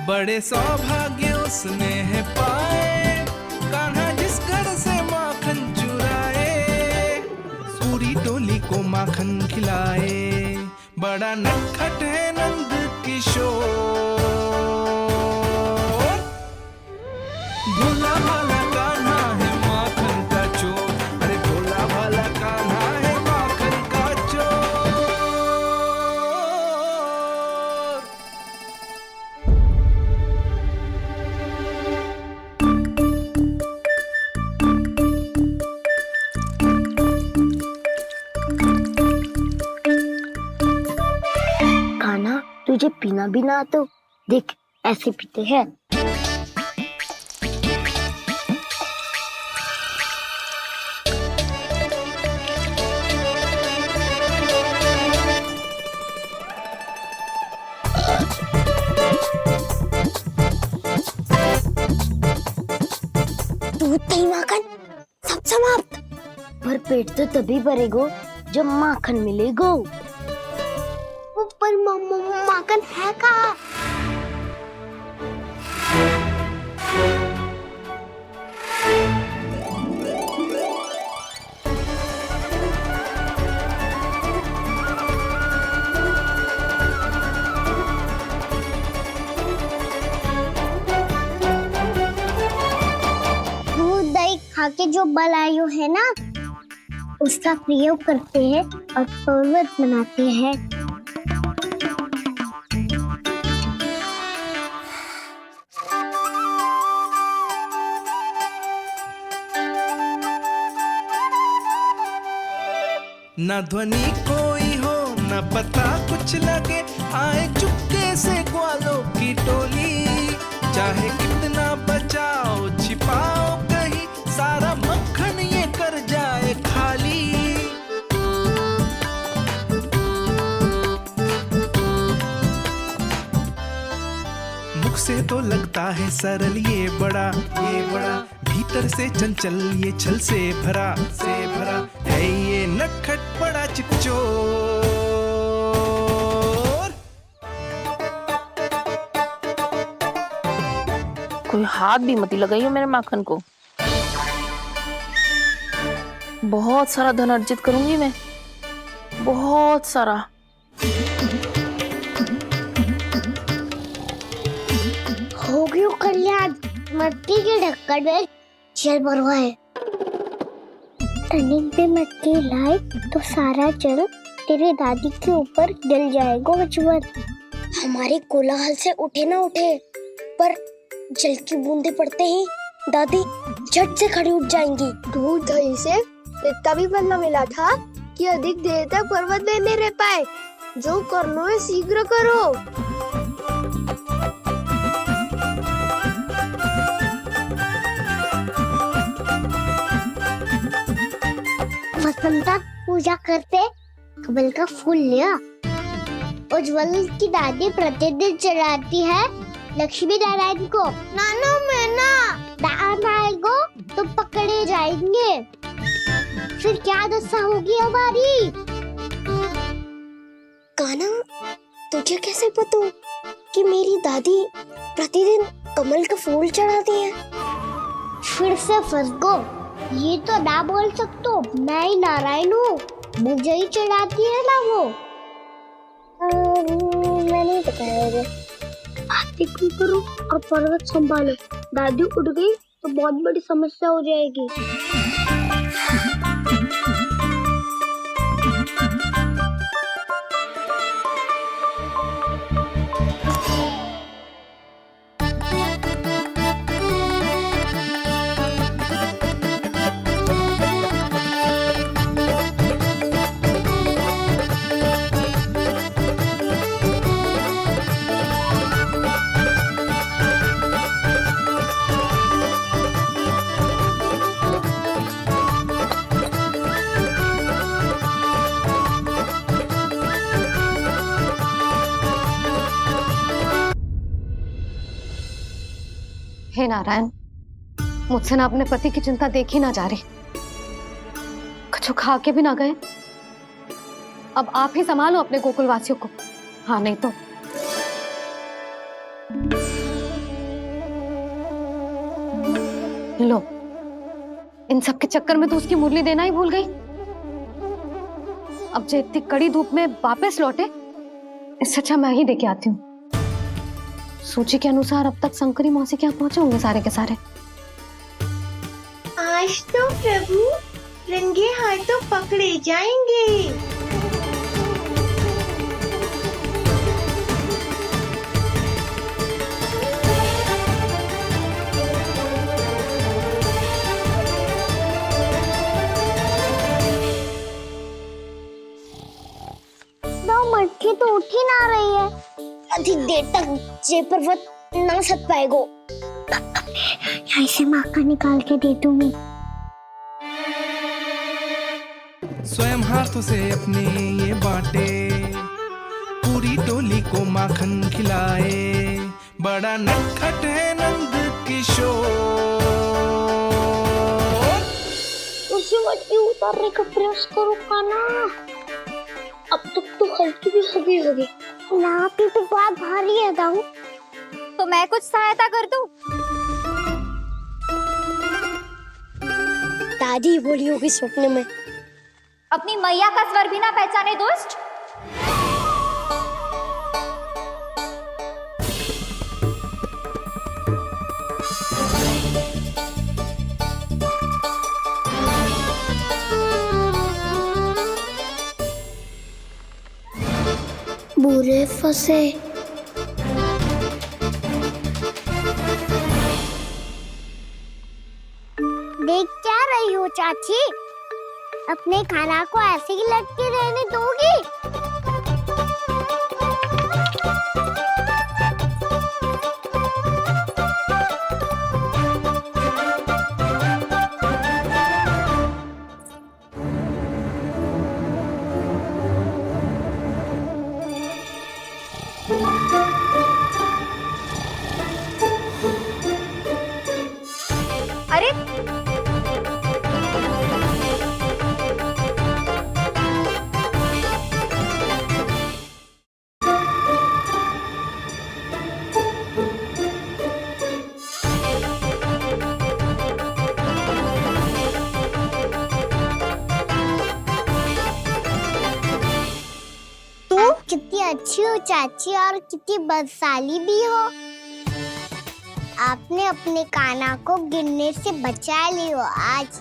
बड़े सौभाग्य उसने है पाए, कान्हा जिस घर से माखन चुराए, पूरी टोली को माखन खिलाए। बड़ा नटखट है नंद किशोर, भोला भाला कान्हा है माखन का चोर। अरे भोला भाला कान्हा है माखन का चोर। कान्हा, तुझे पीना भी ना तो देख ऐसे पीते हैं। दूध दही माखन सब समाप्त। पर पेट तो तभी भरेगो जब माखन मिलेगो। पर माखन है कहाँ? दूध दही खा के जो बलायु है ना, उसका प्रयोग करते हैं और पर्वत बनाते हैं। न ध्वनि कोई हो न पता कुछ लगे, आए चुपके से ग्वालों की टोली। चाहे कितना बचाओ छिपाओ कहीं, सारा मक्खन ये कर जाए खाली। मुख से तो लगता है सरल ये बड़ा भीतर से चंचल ये छल से भरा है ये नटखट बड़ा चिकचोर। कोई हाथ भी मत लगाइयो मेरे माखन को। बहुत सारा धन अर्जित करूंगी मैं, बहुत सारा। हो गयो कल्याण, मट्टी के ढक्कन में जल भरवा है। टनिक पे मट्टी लाए तो सारा जल तेरे दादी के ऊपर गिर जाएगा बचवन। हमारे कोलाहल से उठे ना उठे, पर जल की बूंदे पड़ते ही दादी झट से खड़ी उठ जाएंगी। दूध दही से इतना भी बदला मिला था कि अधिक देर तक पर्वत में नहीं रह पाए। जो करना है शीघ्र करो। वसंता पूजा करते कमल का फूल लिया। उज्जवल की दादी प्रतिदिन चढ़ाती है लक्ष्मी नारायण को। नाना मैना नारायण को तो पकड़े जाएंगे, फिर क्या दशा होगी हमारी? कान्हा, तुझे कैसे पता कि मेरी दादी प्रतिदिन कमल का फूल चढ़ाती है? फिर से फंस गो। ये तो ना बोल सकते, मैं ही नारायण हूँ, मुझे ही चढ़ाती है ना वो। मैं नहीं बताया। आप क्यों करो और पर्वत संभालो। दादी उड़ गई तो बहुत बड़ी समस्या हो जाएगी। हे नारायण, मुझसे ना अपने पति की चिंता देखी ना जा रही, कुछ खा के भी ना गए। अब आप ही संभालो अपने गोकुल वासियों को, हाँ नहीं तो। लो, इन सब के चक्कर में तो उसकी मुरली देना ही भूल गई। अब जो इतनी कड़ी धूप में वापस लौटे, इससे अच्छा मैं ही देके आती हूँ। सूची के अनुसार अब तक शंकरी मौसी के यहाँ पहुंचे होंगे सारे के सारे। आज तो प्रभु रंगे हाथों पकड़े जाएंगे। मटकी तो उठ ही ना रही है। अधिक देर तक जय पर्वत ना सक पाएगो। यहाँ से माखन निकाल के दे दूंगी। स्वयं हाथों से अपने ये बांटे, पूरी टोली को माखन खिलाए, बड़ा नटखट है नंद किशोर। उसे मटकी उतारने का प्रयास करो कान्हा, अब तक तो हल्की भी होगी। नापी तो बहुत भारी है दाऊ। तो मैं कुछ सहायता कर दूं? दादी बोली होगी सपने में। अपनी मैया का स्वर भी ना पहचाने दोस्त। बुरे फंसे। देख क्या रही हो चाची? अपने खाना को ऐसे ही लटके रहने दोगी? अरे कितनी अच्छी हो चाची और कितनी बदसाली भी हो। आपने अपने कान्हा को गिरने से बचा ली हो आज।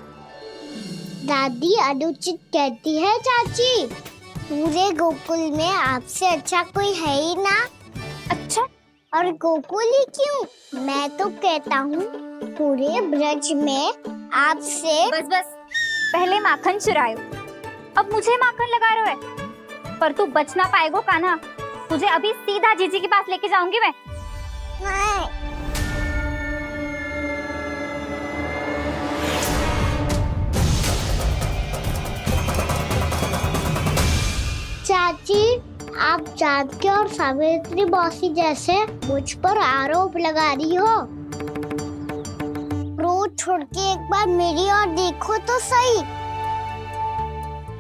दादी अनुचित कहती है चाची, पूरे गोकुल में आपसे अच्छा कोई है ही ना। अच्छा, और गोकुल ही क्यों, मैं तो कहता हूँ पूरे ब्रज में आपसे। बस बस, पहले माखन चुरायो, अब मुझे माखन लगा रहे हो। पर तू बच ना पाएगो कान्हा, तुझे अभी सीधा जीजी के पास लेके जाऊंगी मैं। नहीं। चाची, आप जानकी और सावित्री मौसी जैसे मुझ पर आरोप लगा रही हो। रोज छोड़ के एक बार मेरी ओर देखो तो सही।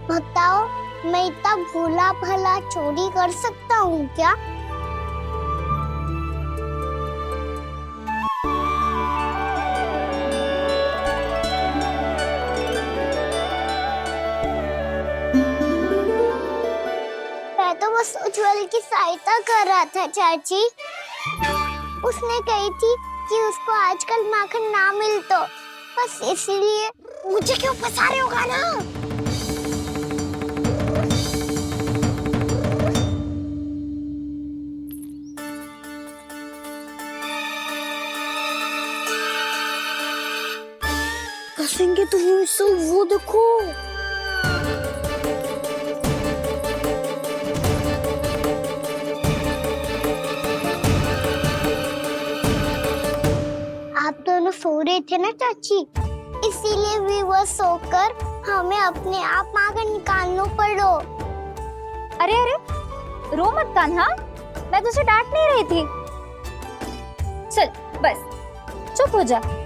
बताओ, मैं इतना भोला भला चोरी कर सकता हूँ क्या? मैं तो बस उज्जवल की सहायता कर रहा था चाची। उसने कही थी कि उसको आजकल माखन ना मिल तो बस इसलिए। मुझे क्यों फंसा रहे हो कान्हा? कसेंगे तो वो देखो। आप दोनों सो रहे थे ना चाची, इसीलिए विवश सोकर हमें अपने आप माखन निकालना पड़ो। अरे अरे, रो मत कान्हा, मैं तुझे डांट नहीं रही थी। चल बस चुप साफ हो जाए।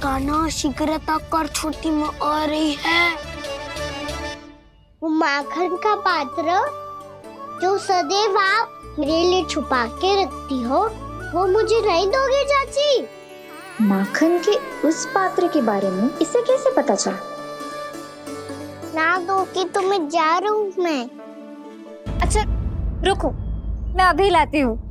कान्हा शीघ्र तक कर, छोटी माँ आ रही है। वो माखन का पात्र जो सदैव आप मेरे लिए छुपा के रखती हो, वो मुझे नहीं दोगे चाची? माखन के उस पात्र के बारे में इसे कैसे पता चला? ना दोगी तो मैं जा रहा हूँ मैं। अच्छा रुको, मैं अभी लाती हूँ।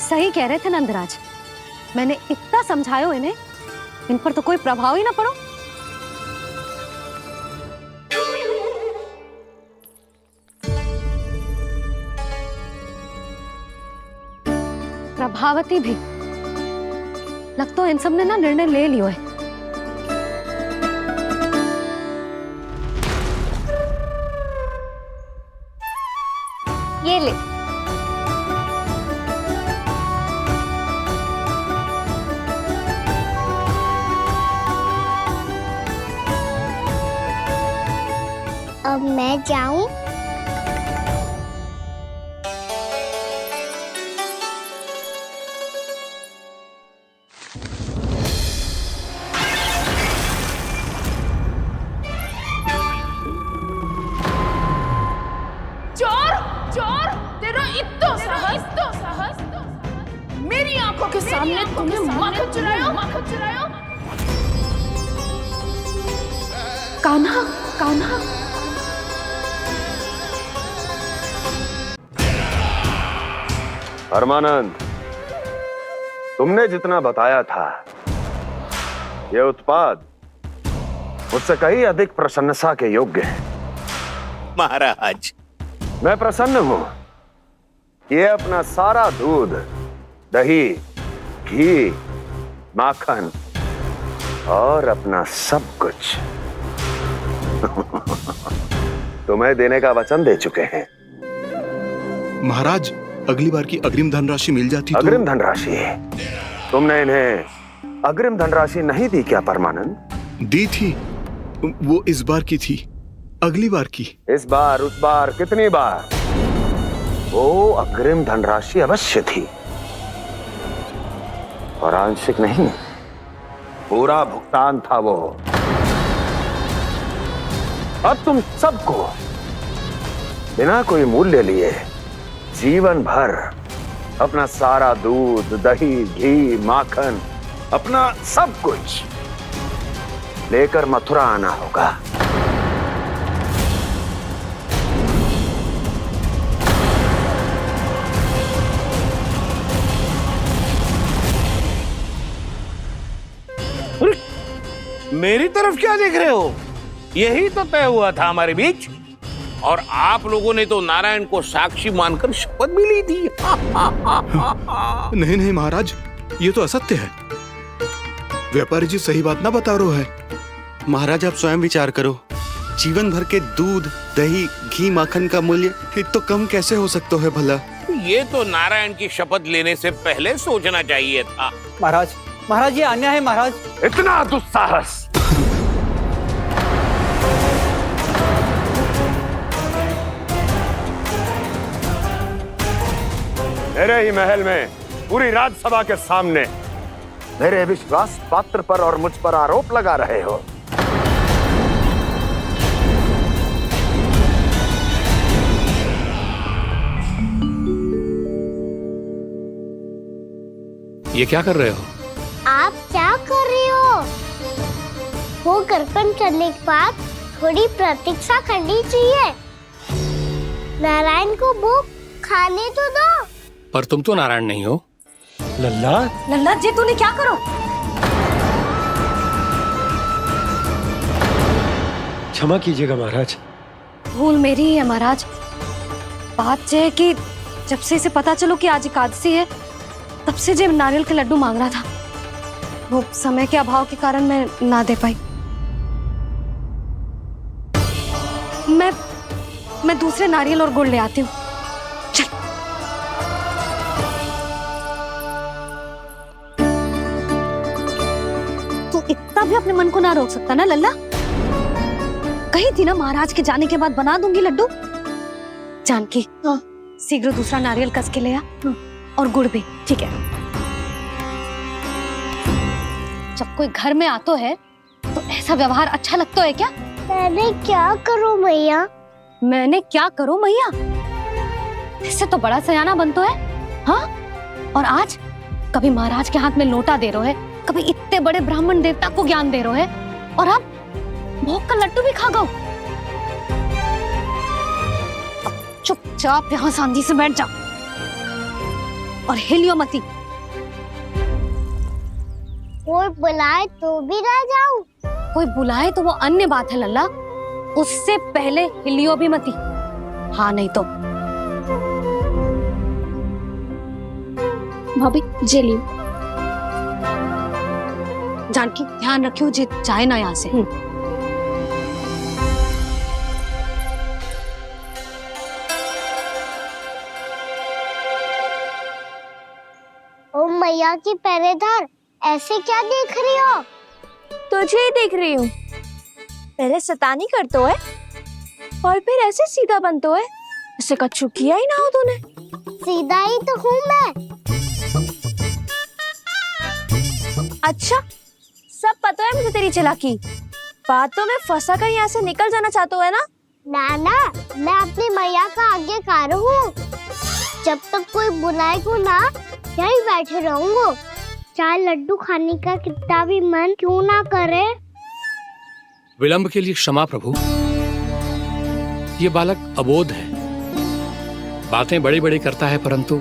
सही कह रहे थे नंदराज, मैंने इतना समझायो इन्हें, इन पर तो कोई प्रभाव ही ना पड़ो। प्रभावती भी लगता तो इन सब ने ना निर्णय ले लियो है। ये ले, अब मैं जाऊं? चोर चोर, तेरा इत्तो साहस, मेरी आंखों के सामने तुमने माखन चुरायो। कान्हा, कान्हा। परमानंद, तुमने जितना बताया था, ये उत्पाद मुझसे कहीं अधिक प्रशंसा के योग्य है। महाराज, मैं प्रसन्न हूं। ये अपना सारा दूध, दही, घी, माखन और अपना सब कुछ तुम्हें देने का वचन दे चुके हैं। महाराज, अगली बार की अग्रिम धनराशि मिल जाती तो। अग्रिम धनराशि? तुमने इन्हें अग्रिम धनराशि नहीं दी क्या परमानंद? दी थी, वो इस बार की थी, अगली बार की। इस बार, उस बार, कितनी बार? वो अग्रिम धनराशि अवश्य थी और आंशिक नहीं, पूरा भुगतान था वो। अब तुम सबको बिना कोई मूल्य लिए जीवन भर अपना सारा दूध, दही, घी, माखन, अपना सब कुछ लेकर मथुरा आना होगा। मेरी तरफ क्या देख रहे हो? यही तो तय हुआ था हमारे बीच, और आप लोगों ने तो नारायण को साक्षी मानकर शपथ भी ली थी। नहीं नहीं महाराज, ये तो असत्य है। व्यापारी जी सही बात ना बता रहे है। महाराज, आप स्वयं विचार करो, जीवन भर के दूध, दही, घी, माखन का मूल्य तो कम कैसे हो सकता है भला? ये तो नारायण की शपथ लेने से पहले सोचना चाहिए था। महाराज, महाराज ये अन्याय है महाराज। इतना दुस्साहस! मेरे ही महल में पूरी राज्यसभा के सामने मेरे विश्वास पात्र पर और मुझ पर आरोप लगा रहे हो। ये क्या कर रहे हो? आप क्या कर रहे हो? वो कर्पण करने के बाद थोड़ी प्रतीक्षा करनी चाहिए। नारायण को भूख खाने तो दो। पर तुम तो नारायण नहीं हो। लल्ला, लल्ला जी तूने क्या करो? क्षमा कीजिएगा महाराज। भूल मेरी ही है महाराज। बात ये है कि जब से इसे पता चलो कि आज एकादशी है, तब से जे नारियल के लड्डू मांग रहा था। वो समय के अभाव के कारण मैं ना दे पाई। मैं दूसरे नारियल और गुड़ ले आती हूँ। चल। तू इतना भी अपने मन को ना रोक सकता ना लल्ला? कही थी ना महाराज के जाने के बाद बना दूंगी लड्डू। जानकी, शीघ्र दूसरा नारियल कस के ले आ, और गुड़ भी। ठीक है। जब कोई घर में आतो है तो ऐसा व्यवहार अच्छा लगता है क्या? मैंने क्या करूं मैया? मैंने क्या करूं मैया? इससे तो बड़ा सयाना बनतो है। हाँ, और आज कभी महाराज के हाथ में लोटा दे रहे है, कभी इतने बड़े ब्राह्मण देवता को ज्ञान दे रहे है, और अब भोग का लड्डू भी खा गो। चुपचाप यहाँ शांति से बैठ जा और हिलियो मती। कोई बुलाए तो भी ना जाऊं? कोई बुलाए तो वो अन्य बात है लल्ला, उससे पहले हिलियो भी मती। हाँ नहीं तो। भाभी जे लियो। जानकी ध्यान रखियो जे जाए ना यहाँ से। ओ मैया की पहरेदार, ऐसे क्या देख रही हो? तुझे ही देख रही हूँ। पहले शैतानी करतो है और फिर ऐसे सीधा बनतो है। ऐसे कछु किया ही ना हो तूने। सीधा ही तो हूँ मैं। अच्छा, सब पता है मुझे तेरी चालाकी। बातों में फंसा कर यहाँ से निकल जाना चाहते हो है ना? नाना, मैं अपनी मैया का आज्ञाकार हूँ। जब तक कोई बुलाएगा ना, यहीं बैठे रहूंगा, चाहे लड्डू खाने का कितना भी मन क्यों ना करे। विलंब के लिए क्षमा प्रभु। ये बालक अबोध है, बातें बड़ी बड़ी करता है, परंतु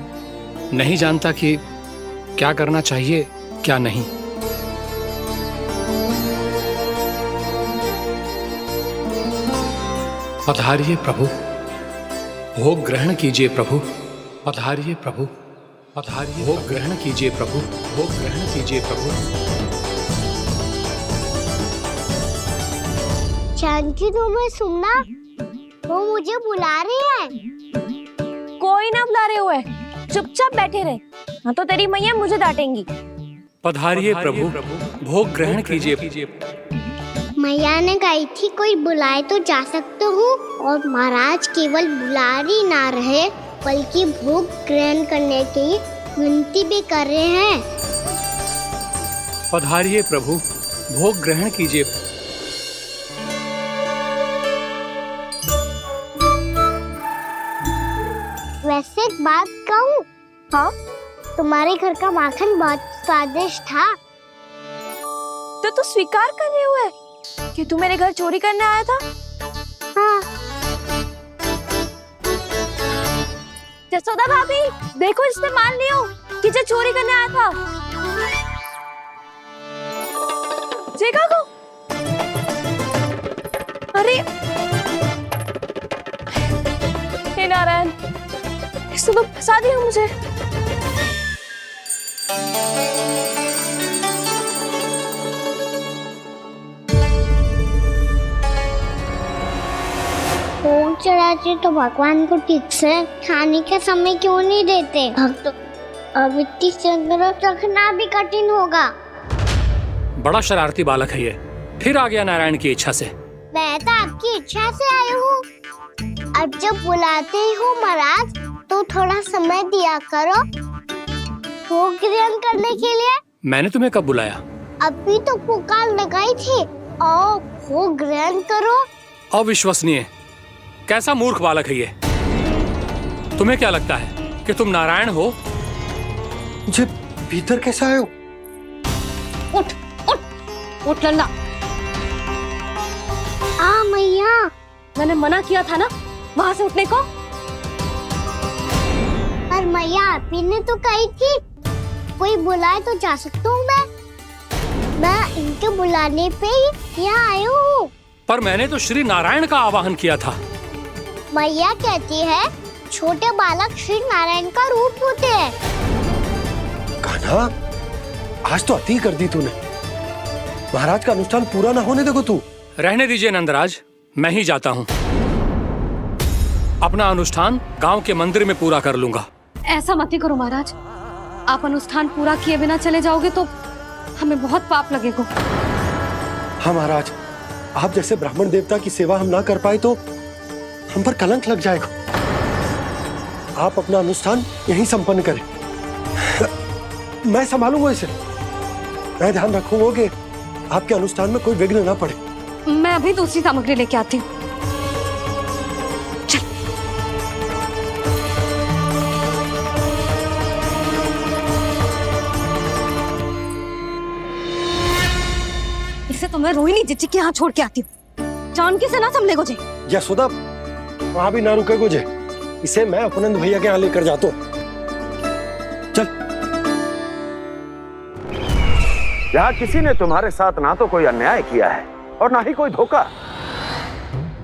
नहीं जानता कि क्या करना चाहिए क्या नहीं। पधारिए प्रभु, भोग ग्रहण कीजिए प्रभु। पधारिए प्रभु, पधारिए। भोग ग्रहण कीजिए प्रभु, भोग ग्रहण कीजिए प्रभु। जानकी, तुम्हें सुनना? वो मुझे बुला रही है। कोई ना बुला रहे हुए, चुपचाप बैठे रहे, हाँ तो तेरी मैया मुझे डांटेंगी। पधारिए प्रभु, भोग ग्रहण कीजिए। मैया ने कही थी कोई बुलाए तो जा सकते हूँ, और महाराज केवल बुला ही ना रहे बल्कि भोग ग्रहण करने की विनती भी कर रहे हैं। पधारिए प्रभु, भोग ग्रहण कीजिए। वैसे एक बात कहूँ? हाँ? तुम्हारे घर का माखन बहुत स्वादिष्ट था। तो तू स्वीकार कर रहे हुए कि तू मेरे घर चोरी करने आया था? हाँ। जसोदा भाभी, देखो इसने मान लियो कि जो चोरी करने आया था। देखा को? अरे हे नारायण, इसने तो फंसा दिया मुझे। भोग चढ़ाते तो भगवान को ठीक से खाने का समय क्यों नहीं देते? भक्त अब इतनी संग्रह रखना भी कठिन होगा। बड़ा शरारती बालक है ये, फिर आ गया नारायण की इच्छा से। मैं तो आपकी इच्छा से आई हूँ। अब जब बुलाते ही हो महाराज, तो थोड़ा समय दिया करो भोग ग्रहण करने के लिए। मैंने तुम्हें कब बुलाया? अभी तो पुकार लगाई थी, आओ भोग ग्रहण करो। अविश्वसनीय, कैसा मूर्ख बालक है ये। तुम्हें क्या लगता है कि तुम नारायण हो? मुझे भीतर कैसे आए हो? उठ उठ उठ लल्ला। मैया, मैंने मना किया था ना वहां से उठने को। पर मैया, आपी ने तो कही थी कोई बुलाए तो जा सकता हूँ मैं इनके बुलाने पे ही यहाँ आई हूँ। पर मैंने तो श्री नारायण का आवाहन किया था। मैया कहती है छोटे बालक श्री नारायण का रूप होते हैं। कान्हा, आज तो अति कर दी तूने। महाराज का अनुष्ठान पूरा ना होने देखो तू। रहने दीजिए नंदराज, मैं ही जाता हूँ। अपना अनुष्ठान गांव के मंदिर में पूरा कर लूंगा। ऐसा मत ही करो महाराज, आप अनुष्ठान पूरा किए बिना चले जाओगे तो हमें बहुत पाप लगेगा। हाँ महाराज, आप जैसे ब्राह्मण देवता की सेवा हम ना कर पाए तो हम पर कलंक लग जाएगा। आप अपना अनुष्ठान यहीं संपन्न करें, मैं संभालूंगा इसे। मैं ध्यान रखूंगा कि आपके अनुष्ठान में कोई विघ्न ना पड़े। मैं अभी दूसरी सामग्री लेके आती हूँ। इसे तो मैं रोहिणी जीजी के यहाँ छोड़ के आती हूँ। जानकी से ना संभले गोजे। यशोदा, वहां भी ना रुके गोजे। इसे मैं अपनंद भैया के यहाँ लेकर जाता हूँ। चल। यहाँ किसी ने तुम्हारे साथ ना तो कोई अन्याय किया है और ना ही कोई धोखा,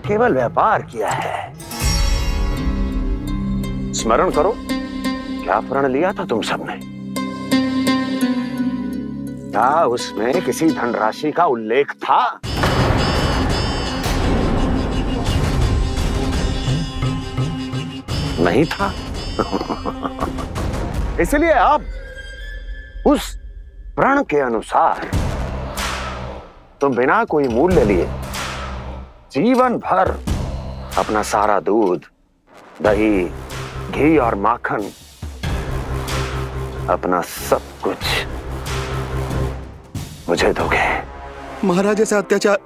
केवल व्यापार किया है। स्मरण करो, क्या प्रण लिया था तुम सबने? क्या उसमें किसी धनराशि का उल्लेख था? नहीं था। इसलिए आप उस प्रण के अनुसार तुम बिना कोई मूल्य लिए जीवन भर अपना सारा दूध, दही, घी और माखन, अपना सब कुछ मुझे दोगे। महाराज ऐसा अत्याचार।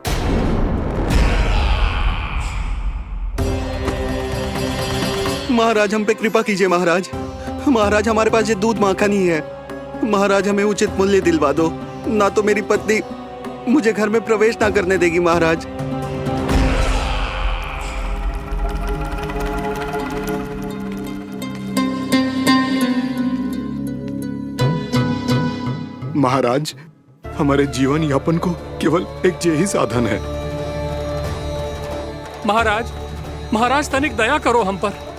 महाराज हम पे कृपा कीजिए। महाराज, महाराज हमारे पास ये दूध माखन ही है। महाराज हमें उचित मूल्य दिलवा दो, ना तो मेरी पत्नी मुझे घर में प्रवेश ना करने देगी। महाराज, महाराज हमारे जीवन यापन को केवल एक यही साधन है। महाराज, महाराज तनिक दया करो हम पर।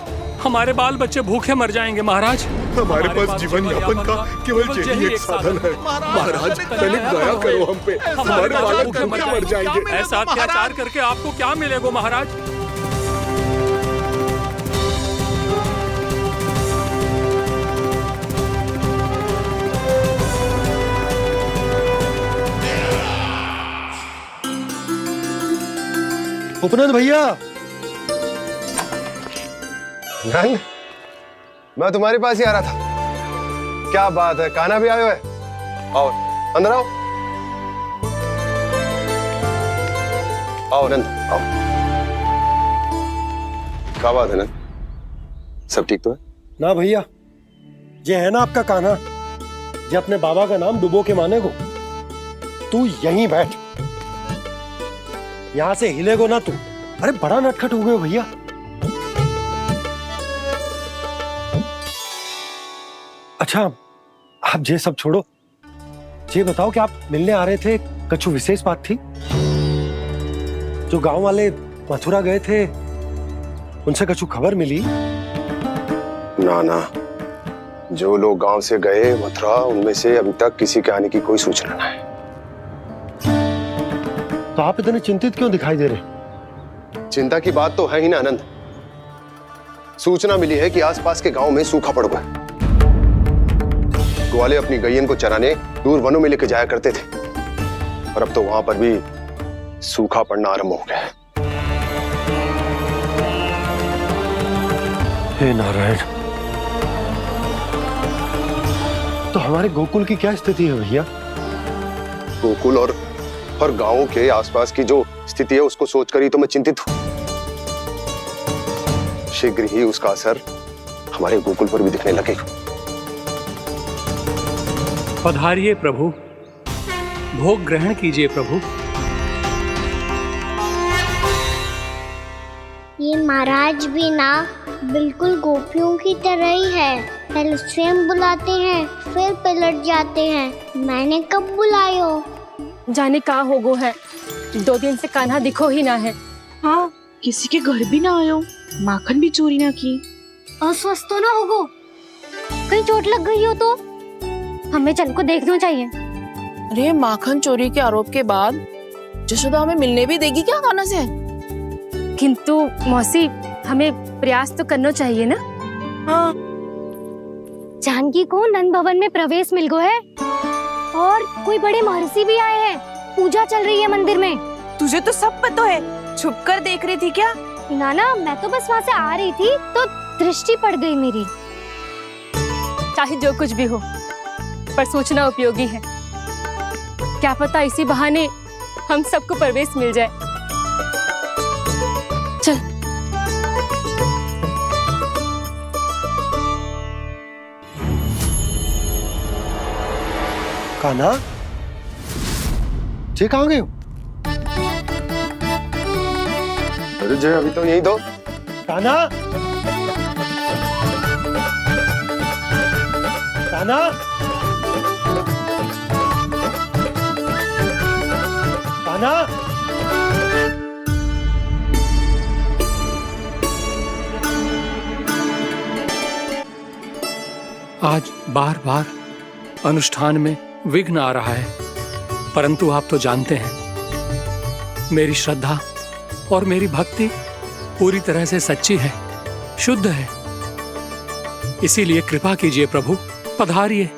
हमारे बाल बच्चे भूखे मर जाएंगे महाराज। हमारे पास जीवन यापन का केवल यही एक साधन है। महाराज तनिक दया करो हम पे, हमारे बालक भूखे मर जाएंगे। ऐसा अत्याचार करके आपको क्या मिलेगा महाराज? उपनंद भैया। नंद, मैं तुम्हारे पास ही आ रहा था। क्या बात है, कान्हा भी आयो है? आओ अंदर आओ। आओ नंद आओ। क्या बात है नंद, सब ठीक तो है? ना भैया, ये है ना आपका कान्हा, ये अपने बाबा का नाम डुबो के माने को। तू यहीं बैठ, यहां से हिलेगो ना तू। अरे बड़ा नटखट हो गए भैया। अच्छा, आप ये सब छोड़ो, ये बताओ कि आप मिलने आ रहे थे, कछु विशेष बात थी? जो गांव वाले मथुरा गए थे, उनसे कछु खबर मिली? ना ना, जो लोग गांव से गए मथुरा, उनमें से अभी तक किसी के आने की कोई सूचना नहीं। तो आप इतने चिंतित क्यों दिखाई दे रहे? चिंता की बात तो है ही ना आनंद। सूचना मिली है कि आसपास के गांव में सूखा पड़ गया। ग्वाले अपनी गैयन को चराने दूर वनों में लेकर जाया करते थे, और अब तो वहां पर भी सूखा पड़ना आरंभ हो गया है। हे नारायण, तो हमारे गोकुल की क्या स्थिति है भैया? गोकुल और गांवों के आसपास की जो स्थिति है उसको सोचकर ही तो मैं चिंतित हूं। शीघ्र ही उसका असर हमारे गोकुल पर भी दिखने लगेगा। पधारिए प्रभु, भोग ग्रहण कीजिए प्रभु। ये महाराज भी ना बिल्कुल गोपियों की तरह ही है। पहले स्वयं बुलाते हैं, फिर पलट जाते हैं। मैंने कब बुलायो? जाने का होगो है, 2 दिन से कान्हा दिखो ही ना है। हाँ, किसी के घर भी ना आयो, माखन भी चोरी ना की। अस्वस्थ तो ना होगो, कहीं चोट लग गई हो तो हमें चल को देखना चाहिए। अरे माखन चोरी के आरोप के बाद जशोदा हमें मिलने भी देगी क्या कान्हा से? किंतु मौसी हमें प्रयास तो करना चाहिए ना। हाँ। जानकी को नंद भवन में प्रवेश मिल गो है और कोई बड़े महर्षि भी आए हैं। पूजा चल रही है मंदिर में। तुझे तो सब पता है, छुप कर देख रही थी क्या? ना मैं तो बस वहाँ से आ रही थी तो दृष्टि पड़ गई मेरी। चाहे जो कुछ भी हो, पर सोचना उपयोगी है। क्या पता इसी बहाने हम सबको प्रवेश मिल जाए। चल। कान्हा, जे कहाँ गए हो? अरे जय, अभी तो यही दो। कान्हा, कान्हा, कान्हा। आज बार बार अनुष्ठान में विघ्न आ रहा है, परंतु आप तो जानते हैं मेरी श्रद्धा और मेरी भक्ति पूरी तरह से सच्ची है, शुद्ध है। इसीलिए कृपा कीजिए प्रभु, पधारिए।